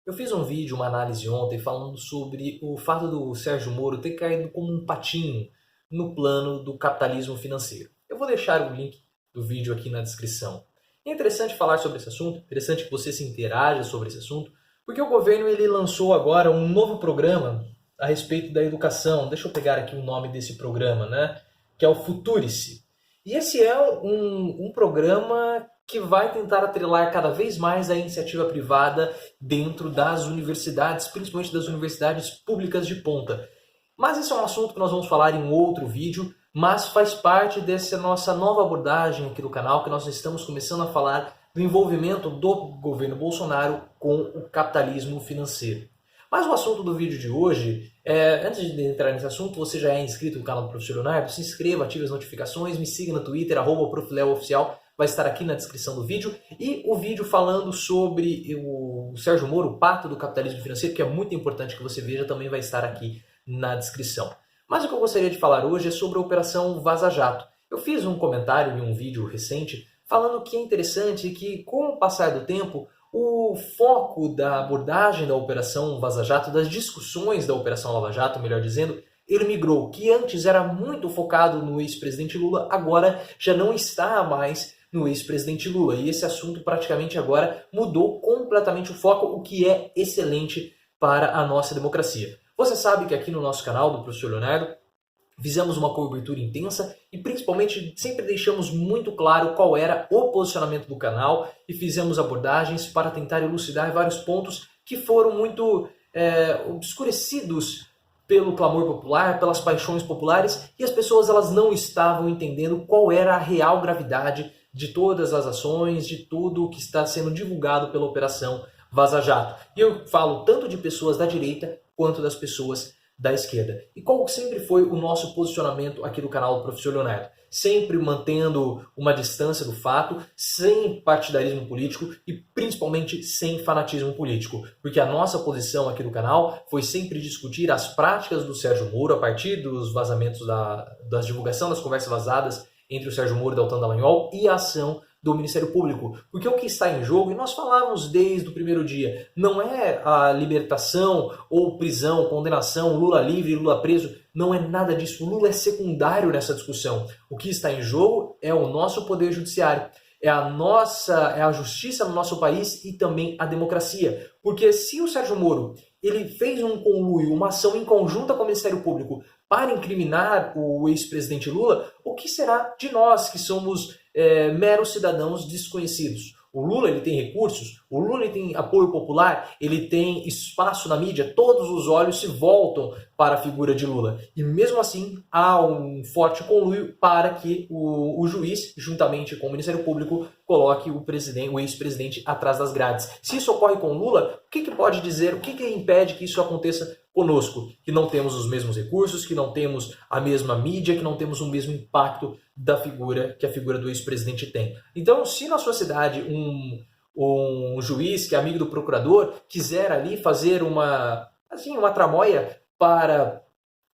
Eu fiz um vídeo, uma análise ontem, falando sobre o fato do Sérgio Moro ter caído como um patinho no plano do capitalismo financeiro. Eu vou deixar o link do vídeo aqui na descrição. É interessante falar sobre esse assunto, interessante que você se interaja sobre esse assunto, porque o governo ele lançou agora um novo programa a respeito da educação. Deixa eu pegar aqui o nome desse programa, né? Que é o Futurice. E esse é um programa que vai tentar atrelar cada vez mais a iniciativa privada dentro das universidades, principalmente das universidades públicas de ponta. Mas isso é um assunto que nós vamos falar em outro vídeo, mas faz parte dessa nossa nova abordagem aqui do canal, que nós estamos começando a falar do envolvimento do governo Bolsonaro com o capitalismo financeiro. Mas o assunto do vídeo de hoje, antes de entrar nesse assunto, você já é inscrito no canal do Professor Leonardo, se inscreva, ative as notificações, me siga no Twitter, @profleooficial, vai estar aqui na descrição do vídeo. E o vídeo falando sobre o Sérgio Moro, o pato do capitalismo financeiro, que é muito importante que você veja, também vai estar aqui na descrição. Mas o que eu gostaria de falar hoje é sobre a Operação Vaza Jato. Eu fiz um comentário em um vídeo recente falando que é interessante que, com o passar do tempo, o foco da abordagem da Operação Vaza Jato, das discussões da Operação Lava Jato, melhor dizendo, ele migrou, que antes era muito focado no ex-presidente Lula, agora já não está mais no ex-presidente Lula. E esse assunto praticamente agora mudou completamente o foco, o que é excelente para a nossa democracia. Você sabe que aqui no nosso canal do Professor Leonardo, fizemos uma cobertura intensa e principalmente sempre deixamos muito claro qual era o posicionamento do canal e fizemos abordagens para tentar elucidar vários pontos que foram muito obscurecidos pelo clamor popular, pelas paixões populares, e as pessoas elas não estavam entendendo qual era a real gravidade de todas as ações, de tudo o que está sendo divulgado pela Operação Vaza Jato. E eu falo tanto de pessoas da direita quanto das pessoas da esquerda. E qual sempre foi o nosso posicionamento aqui do canal do Professor Leonardo? Sempre mantendo uma distância do fato, sem partidarismo político e principalmente sem fanatismo político. Porque a nossa posição aqui do canal foi sempre discutir as práticas do Sérgio Moro a partir dos vazamentos da divulgação das conversas vazadas entre o Sérgio Moro e Deltan Dallagnol e a ação do Ministério Público. Porque o que está em jogo, e nós falávamos desde o primeiro dia, não é a libertação ou prisão, condenação, Lula livre, Lula preso, não é nada disso. O Lula é secundário nessa discussão. O que está em jogo é o nosso poder judiciário, é a justiça no nosso país e também a democracia. Porque se o Sérgio Moro ele fez um conluio, uma ação em conjunta com o Ministério Público para incriminar o ex-presidente Lula, o que será de nós que somos meros cidadãos desconhecidos? O Lula ele tem recursos, o Lula ele tem apoio popular, ele tem espaço na mídia, todos os olhos se voltam para a figura de Lula. E mesmo assim há um forte conluio para que o juiz, juntamente com o Ministério Público, coloque o ex-presidente atrás das grades. Se isso ocorre com Lula, o que pode dizer, o que impede que isso aconteça conosco? Que não temos os mesmos recursos, que não temos a mesma mídia, que não temos o mesmo impacto da figura que a figura do ex-presidente tem. Então, se na sua cidade um juiz que é amigo do procurador quiser ali fazer uma tramóia para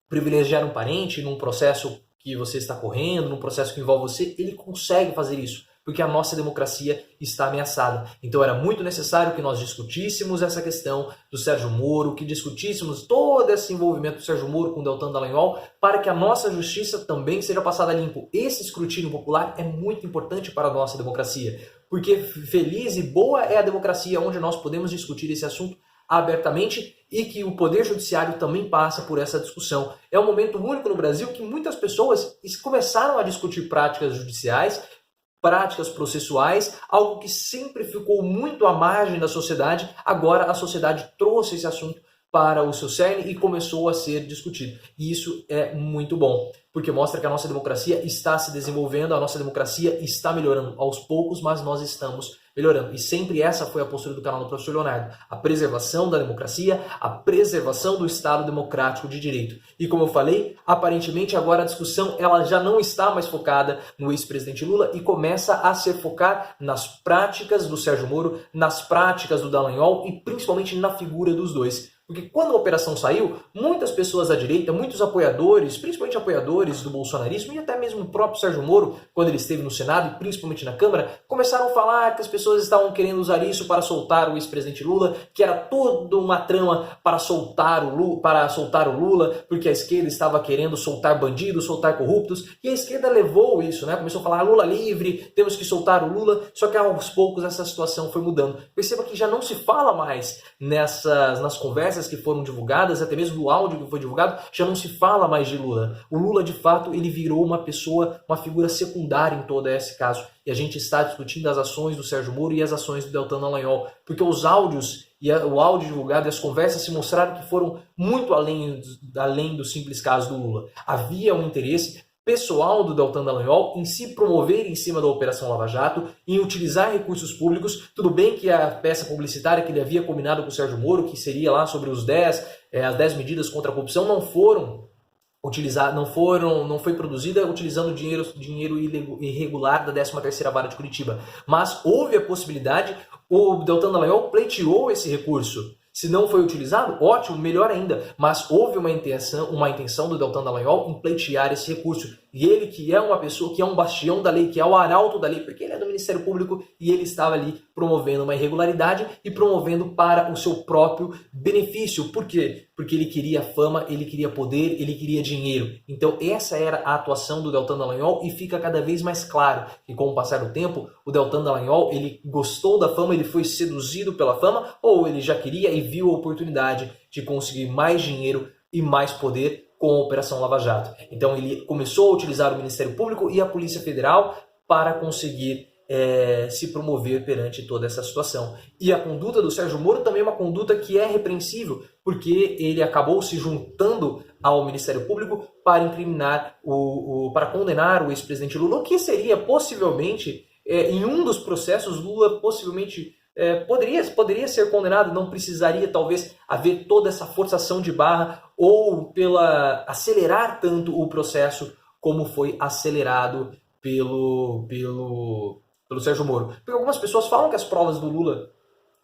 privilegiar um parente num processo que você está correndo, num processo que envolve você, ele consegue fazer isso, porque a nossa democracia está ameaçada. Então era muito necessário que nós discutíssemos essa questão do Sérgio Moro, que discutíssemos todo esse envolvimento do Sérgio Moro com Deltan Dallagnol, para que a nossa justiça também seja passada a limpo. Esse escrutínio popular é muito importante para a nossa democracia, porque feliz e boa é a democracia onde nós podemos discutir esse assunto abertamente e que o Poder Judiciário também passa por essa discussão. É um momento único no Brasil que muitas pessoas começaram a discutir práticas judiciais, práticas processuais, algo que sempre ficou muito à margem da sociedade. Agora a sociedade trouxe esse assunto para o seu cerne e começou a ser discutido. E isso é muito bom, porque mostra que a nossa democracia está se desenvolvendo, a nossa democracia está melhorando aos poucos, mas nós estamos melhorando. E sempre essa foi a postura do canal do Professor Leonardo. A preservação da democracia, a preservação do Estado democrático de direito. E como eu falei, aparentemente agora a discussão ela já não está mais focada no ex-presidente Lula e começa a se focar nas práticas do Sérgio Moro, nas práticas do Dallagnol e principalmente na figura dos dois. Porque quando a operação saiu, muitas pessoas da direita, muitos apoiadores, principalmente apoiadores do bolsonarismo e até mesmo o próprio Sérgio Moro, quando ele esteve no Senado e principalmente na Câmara, começaram a falar que as pessoas estavam querendo usar isso para soltar o ex-presidente Lula, que era toda uma trama para soltar o Lula, porque a esquerda estava querendo soltar bandidos, soltar corruptos, e a esquerda levou isso, né? Começou a falar Lula livre, temos que soltar o Lula, só que aos poucos essa situação foi mudando. Perceba que já não se fala mais nas conversas que foram divulgadas, até mesmo do áudio que foi divulgado, já não se fala mais de Lula. O Lula, de fato, ele virou uma figura secundária em todo esse caso. E a gente está discutindo as ações do Sérgio Moro e as ações do Deltan Dallagnol, porque os áudios e o áudio divulgado e as conversas se mostraram que foram muito além do simples caso do Lula. Havia um interesse pessoal do Deltan Dallagnol em se promover em cima da Operação Lava Jato, em utilizar recursos públicos. Tudo bem que a peça publicitária que ele havia combinado com o Sérgio Moro, que seria lá sobre as 10 medidas contra a corrupção, não foi produzida utilizando dinheiro irregular da 13ª Vara de Curitiba. Mas houve a possibilidade, o Deltan Dallagnol pleiteou esse recurso. Se não foi utilizado, ótimo, melhor ainda. Mas houve uma intenção do Deltan Dallagnol em pleitear esse recurso. E ele, que é uma pessoa, que é um bastião da lei, que é o arauto da lei, porque ele é do Ministério Público e ele estava ali promovendo uma irregularidade e promovendo para o seu próprio benefício. Por quê? Porque ele queria fama, ele queria poder, ele queria dinheiro. Então essa era a atuação do Deltan Dallagnol e fica cada vez mais claro que com o passar do tempo, o Deltan Dallagnol, ele gostou da fama, ele foi seduzido pela fama, ou ele já queria e viu a oportunidade de conseguir mais dinheiro e mais poder com a Operação Lava Jato. Então ele começou a utilizar o Ministério Público e a Polícia Federal para conseguir se promover perante toda essa situação. E a conduta do Sérgio Moro também é uma conduta que é repreensível, porque ele acabou se juntando ao Ministério Público para incriminar, para condenar o ex-presidente Lula, que seria possivelmente, em um dos processos, Lula possivelmente poderia ser condenado, não precisaria talvez haver toda essa forçação de barra ou acelerar tanto o processo como foi acelerado pelo Sérgio Moro. Porque algumas pessoas falam que as provas do Lula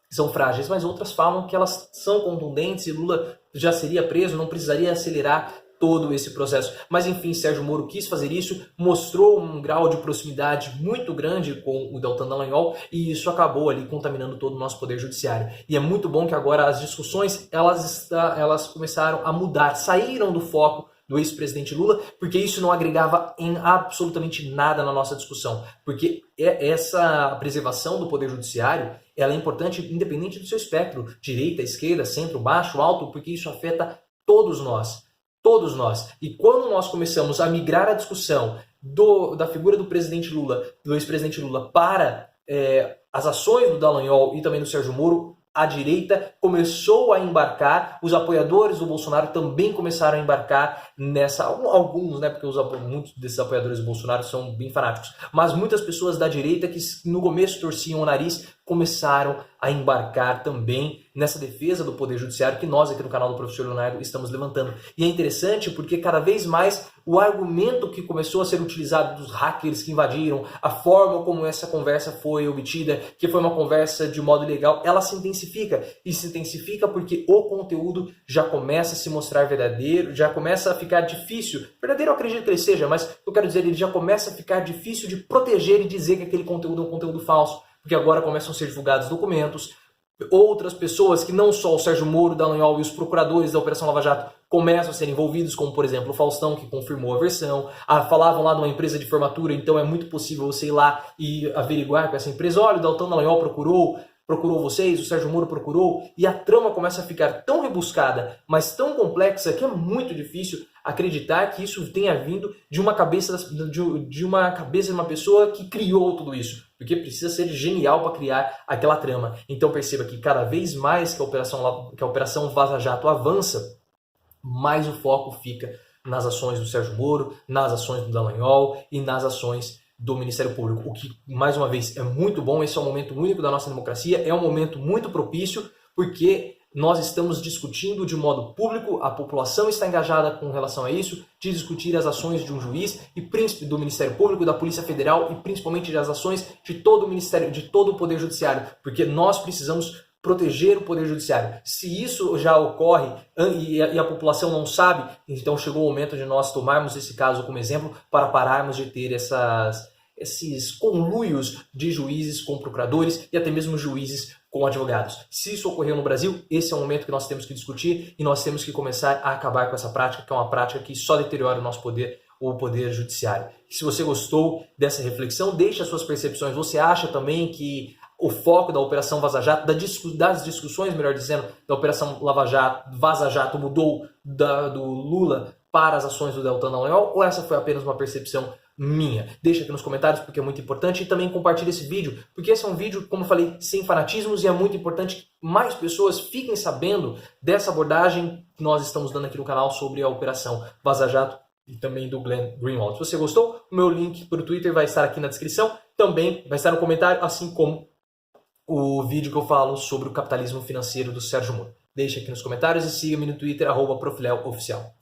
são frágeis, mas outras falam que elas são contundentes e Lula já seria preso, não precisaria acelerar todo esse processo. Mas enfim, Sérgio Moro quis fazer isso, mostrou um grau de proximidade muito grande com o Deltan Dallagnol e isso acabou ali contaminando todo o nosso poder judiciário. E é muito bom que agora as discussões elas começaram a mudar, saíram do foco do ex-presidente Lula, porque isso não agregava em absolutamente nada na nossa discussão. Porque essa preservação do poder judiciário, ela é importante independente do seu espectro, direita, esquerda, centro, baixo, alto, porque isso afeta todos nós. Todos nós. E quando nós começamos a migrar a discussão da figura do presidente Lula, do ex-presidente Lula, para as ações do Dallagnol e também do Sérgio Moro, a direita começou a embarcar, os apoiadores do Bolsonaro também começaram a embarcar nessa, alguns, né, porque muitos desses apoiadores do Bolsonaro são bem fanáticos, mas muitas pessoas da direita que no começo torciam o nariz começaram a embarcar também nessa defesa do Poder Judiciário que nós aqui no canal do Professor Leonardo estamos levantando. E é interessante porque cada vez mais o argumento que começou a ser utilizado dos hackers que invadiram, a forma como essa conversa foi obtida, que foi uma conversa de modo ilegal, ela se intensifica. E se intensifica porque o conteúdo já começa a se mostrar verdadeiro, já começa a ficar difícil. Verdadeiro eu acredito que ele seja, mas eu quero dizer, ele já começa a ficar difícil de proteger e dizer que aquele conteúdo é um conteúdo falso. Porque agora começam a ser divulgados documentos, outras pessoas que não só o Sérgio Moro, Dallagnol e os procuradores da Operação Lava Jato começam a ser envolvidos, como por exemplo o Faustão, que confirmou a versão, falavam lá de uma empresa de formatura, então é muito possível você ir lá e averiguar com essa empresa, olha, o Deltan Dallagnol procurou vocês, o Sérgio Moro procurou, e a trama começa a ficar tão rebuscada, mas tão complexa, que é muito difícil acreditar que isso tenha vindo de uma cabeça de uma pessoa que criou tudo isso, porque precisa ser genial para criar aquela trama. Então perceba que cada vez mais que a Operação Vaza Jato avança, mais o foco fica nas ações do Sérgio Moro, nas ações do Dallagnol e nas ações do Ministério Público. O que, mais uma vez, é muito bom. Esse é um momento único da nossa democracia, é um momento muito propício, porque nós estamos discutindo de modo público, a população está engajada com relação a isso, de discutir as ações de um juiz e do Ministério Público, da Polícia Federal e principalmente as ações de todo o Ministério, de todo o Poder Judiciário, porque nós precisamos proteger o poder judiciário. Se isso já ocorre e a população não sabe, então chegou o momento de nós tomarmos esse caso como exemplo para pararmos de ter esses conluios de juízes com procuradores e até mesmo juízes com advogados. Se isso ocorreu no Brasil, esse é o momento que nós temos que discutir e nós temos que começar a acabar com essa prática, que é uma prática que só deteriora o nosso poder, o poder judiciário. E se você gostou dessa reflexão, deixe as suas percepções. Você acha também que o foco da Operação Vaza Jato, das discussões, melhor dizendo, da Operação Vaza Jato mudou do Lula para as ações do Deltan Dallagnol, ou essa foi apenas uma percepção minha? Deixa aqui nos comentários porque é muito importante e também compartilhe esse vídeo, porque esse é um vídeo, como eu falei, sem fanatismos e é muito importante que mais pessoas fiquem sabendo dessa abordagem que nós estamos dando aqui no canal sobre a Operação Vaza Jato e também do Glenn Greenwald. Se você gostou, o meu link para o Twitter vai estar aqui na descrição, também vai estar no comentário, assim como o vídeo que eu falo sobre o capitalismo financeiro do Sérgio Moro. Deixa aqui nos comentários e siga-me no Twitter, @profileo_oficial.